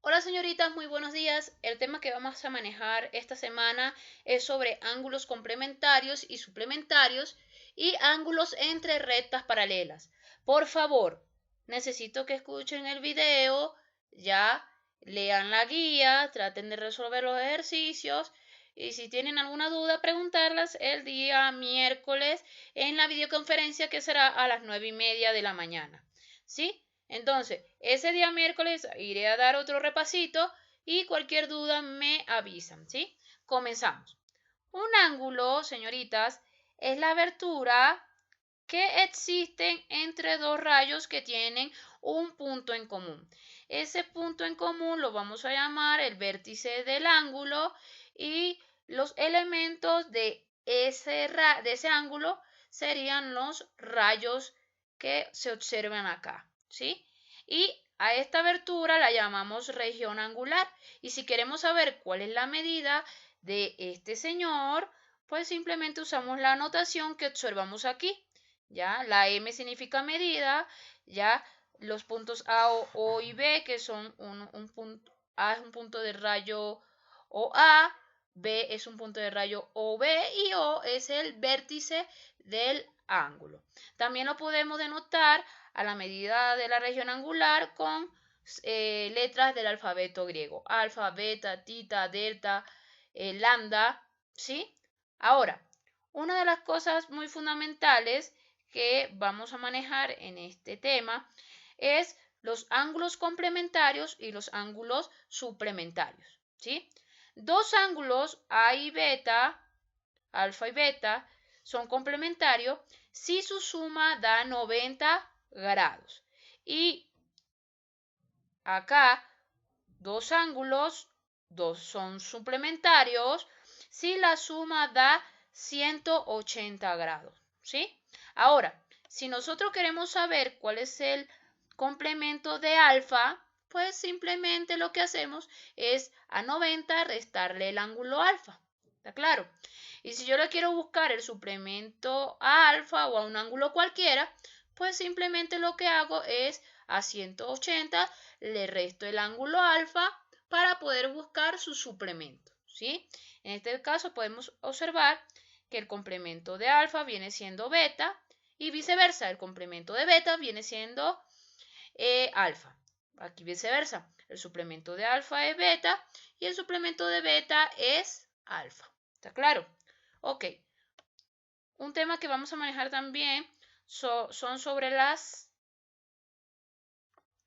Hola señoritas, muy buenos días. El tema que vamos a manejar esta semana es sobre ángulos complementarios y suplementarios y ángulos entre rectas paralelas. Por favor, necesito que escuchen el video, ya lean la guía, traten de resolver los ejercicios y si tienen alguna duda, preguntarlas el día miércoles en la videoconferencia que será a las 9:30 de la mañana. ¿Sí? Entonces, ese día miércoles iré a dar otro repasito y cualquier duda me avisan, ¿sí? Comenzamos. Un ángulo, señoritas, es la abertura que existen entre dos rayos que tienen un punto en común. Ese punto en común lo vamos a llamar el vértice del ángulo y los elementos de ese ángulo serían los rayos que se observan acá, ¿sí? Y a esta abertura la llamamos región angular. Y si queremos saber cuál es la medida de este señor, pues simplemente usamos la notación que observamos aquí. Ya, la M significa medida, ya los puntos A o y B, que son un punto, A es un punto de rayo OA, B es un punto de rayo OB y O es el vértice del ángulo. También lo podemos denotar a la medida de la región angular con letras del alfabeto griego. Alfa, beta, tita, delta, lambda, ¿sí? Ahora, una de las cosas muy fundamentales que vamos a manejar en este tema es los ángulos complementarios y los ángulos suplementarios, ¿sí? Dos ángulos A y beta, alfa y beta, son complementarios si su suma da 90 grados. Y acá, dos ángulos, dos son suplementarios si la suma da 180 grados, ¿sí? Ahora, si nosotros queremos saber cuál es el complemento de alfa, pues simplemente lo que hacemos es a 90 restarle el ángulo alfa. ¿Está claro? Y si yo le quiero buscar el suplemento a alfa o a un ángulo cualquiera, pues simplemente lo que hago es a 180 le resto el ángulo alfa para poder buscar su suplemento, ¿sí? En este caso podemos observar que el complemento de alfa viene siendo beta y viceversa, el complemento de beta viene siendo alfa. Aquí viceversa, el suplemento de alfa es beta y el suplemento de beta es alfa. ¿Está claro? Ok. Un tema que vamos a manejar también son sobre las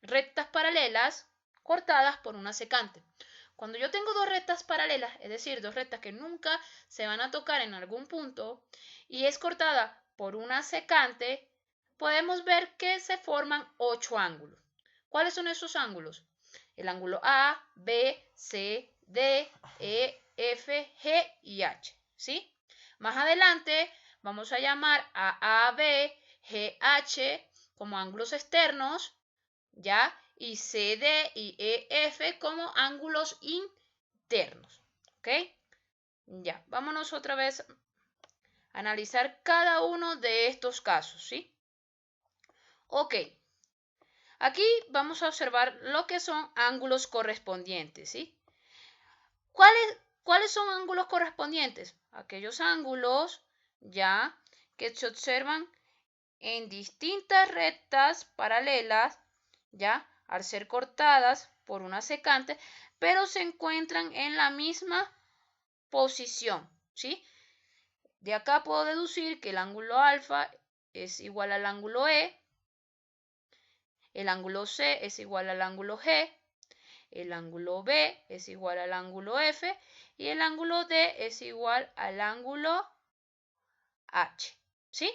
rectas paralelas cortadas por una secante. Cuando yo tengo dos rectas paralelas, es decir, dos rectas que nunca se van a tocar en algún punto, y es cortada por una secante, podemos ver que se forman 8 ángulos. ¿Cuáles son esos ángulos? El ángulo A, B, C, D, E, F, G y H. ¿Sí? Más adelante vamos a llamar a AB, GH como ángulos externos, ¿ya? Y CD y EF como ángulos internos, ¿ok? Ya, vámonos otra vez a analizar cada uno de estos casos, ¿sí? Ok, aquí vamos a observar lo que son ángulos correspondientes, ¿sí? ¿Cuáles son ángulos correspondientes? Aquellos ángulos, ya, que se observan en distintas rectas paralelas, ya, al ser cortadas por una secante, pero se encuentran en la misma posición, ¿sí? De acá puedo deducir que el ángulo alfa es igual al ángulo E, el ángulo C es igual al ángulo G, el ángulo B es igual al ángulo F y el ángulo D es igual al ángulo H, ¿sí?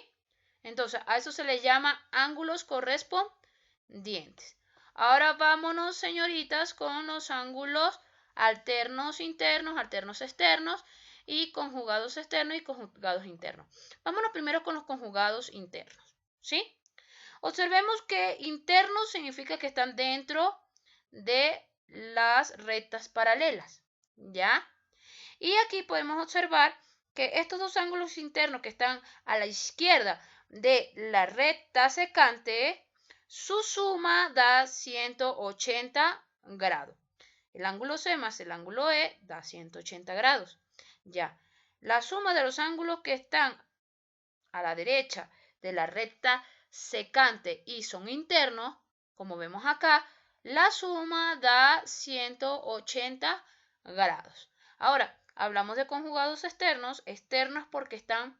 Entonces, a eso se le llama ángulos correspondientes. Ahora vámonos, señoritas, con los ángulos alternos internos, alternos externos y conjugados externos y conjugados internos. Vámonos primero con los conjugados internos, ¿sí? Observemos que internos significa que están dentro de las rectas paralelas, ¿ya? Y aquí podemos observar que estos dos ángulos internos que están a la izquierda de la recta secante, su suma da 180 grados. El ángulo C más el ángulo E da 180 grados. Ya. La suma de los ángulos que están a la derecha de la recta secante y son internos, como vemos acá, la suma da 180 grados. Ahora, hablamos de conjugados externos. Externos porque están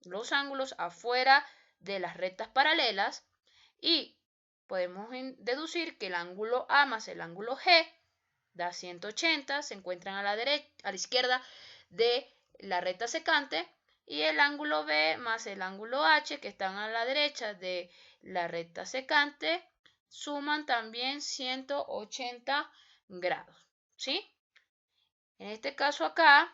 los ángulos afuera de las rectas paralelas y podemos deducir que el ángulo A más el ángulo G da 180, se encuentran a la izquierda de la recta secante, y el ángulo B más el ángulo H, que están a la derecha de la recta secante, suman también 180 grados, ¿sí? En este caso acá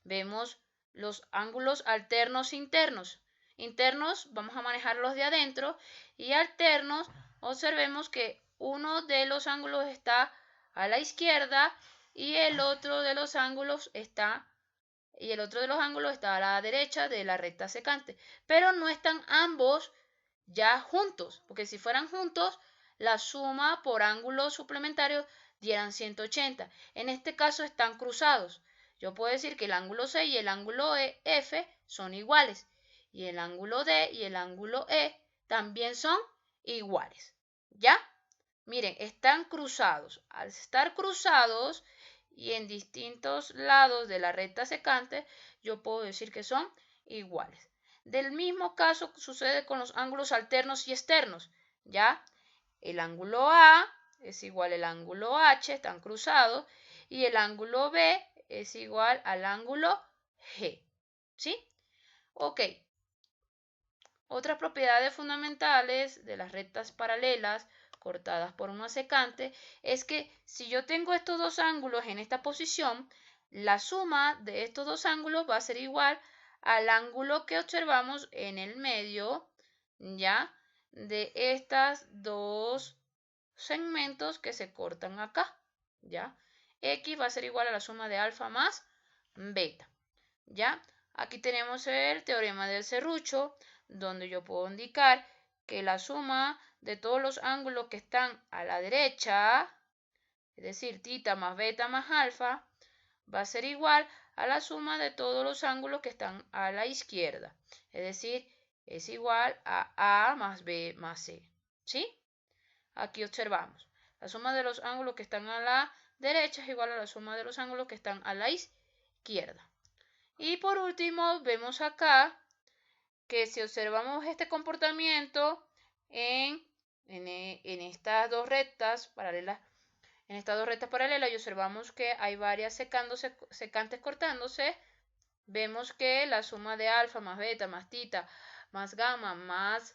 vemos los ángulos alternos internos. Internos vamos a manejarlos de adentro, y alternos observemos que uno de los ángulos está a la izquierda y el otro de los ángulos está a la derecha de la recta secante, pero no están ambos ya juntos, porque si fueran juntos, la suma por ángulos suplementarios dieran 180. En este caso están cruzados. Yo puedo decir que el ángulo C y el ángulo F son iguales, y el ángulo D y el ángulo E también son iguales. ¿Ya? Miren, están cruzados. Al estar cruzados y en distintos lados de la recta secante, yo puedo decir que son iguales. Del mismo caso sucede con los ángulos alternos y externos. ¿Ya? El ángulo A es igual al ángulo H, están cruzados, y el ángulo B es igual al ángulo G. ¿Sí? Ok. Otras propiedades fundamentales de las rectas paralelas cortadas por una secante es que si yo tengo estos dos ángulos en esta posición, la suma de estos dos ángulos va a ser igual al ángulo que observamos en el medio, ¿ya? De estas dos segmentos que se cortan acá, ¿ya? X va a ser igual a la suma de alfa más beta, ¿ya? Aquí tenemos el teorema del serrucho, donde yo puedo indicar que la suma de todos los ángulos que están a la derecha, es decir, tita más beta más alfa, va a ser igual a la suma de todos los ángulos que están a la izquierda, es decir, es igual a más b más c, ¿sí? Aquí observamos, la suma de los ángulos que están a la derecha es igual a la suma de los ángulos que están a la izquierda. Y por último, vemos acá que si observamos este comportamiento en estas dos rectas paralelas, y observamos que hay varias secantes cortándose, vemos que la suma de alfa más beta más tita más gamma más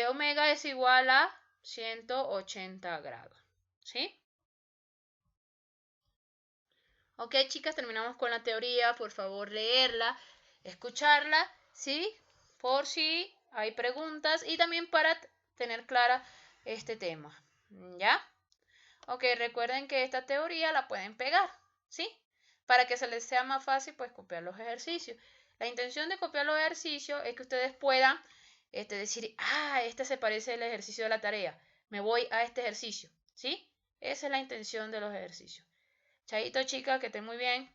omega es igual a 180 grados, ¿sí? Ok, chicas, terminamos con la teoría. Por favor, leerla, escucharla, ¿sí? Por si hay preguntas y también para tener clara este tema, ¿ya? Ok, recuerden que esta teoría la pueden pegar, ¿sí? Para que se les sea más fácil, pues, copiar los ejercicios. La intención de copiar los ejercicios es que ustedes puedan decir, este se parece al ejercicio de la tarea, me voy a este ejercicio, ¿sí? Esa es la intención de los ejercicios. Chaito, chicas, que estén muy bien.